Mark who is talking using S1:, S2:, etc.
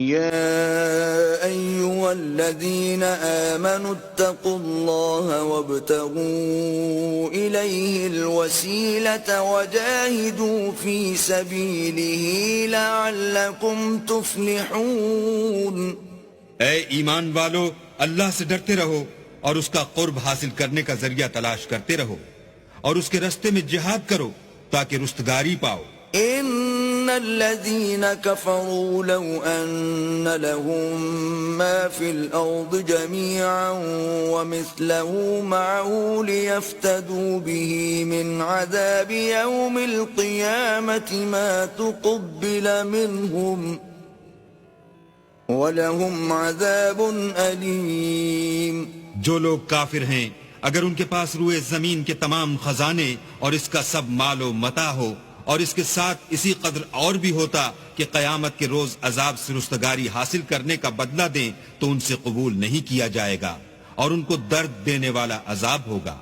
S1: يا أيها الذين آمنوا اتقوا الله وابتغوا إليه الوسيلة وجاهدوا في سبيله لعلكم تفلحون.
S2: اے ایمان والو، اللہ سے ڈرتے رہو اور اس کا قرب حاصل کرنے کا ذریعہ تلاش کرتے رہو اور اس کے رستے میں جہاد کرو تاکہ رستگاری پاؤ.
S1: ان الذين كفروا لو ان لهم ما في الارض جميعا ومثله معه ليفتدوا به من عذاب يوم القيامة ما تقبل منهم ولهم عذاب أليم.
S2: جو لوگ کافر ہیں اگر ان کے پاس روئے زمین کے تمام خزانے اور اس کا سب مال و متاع ہو اور اس کے ساتھ اسی قدر اور بھی ہوتا کہ قیامت کے روز عذاب سے رستگاری حاصل کرنے کا بدلہ دیں تو ان سے قبول نہیں کیا جائے گا اور ان کو درد دینے والا عذاب ہوگا.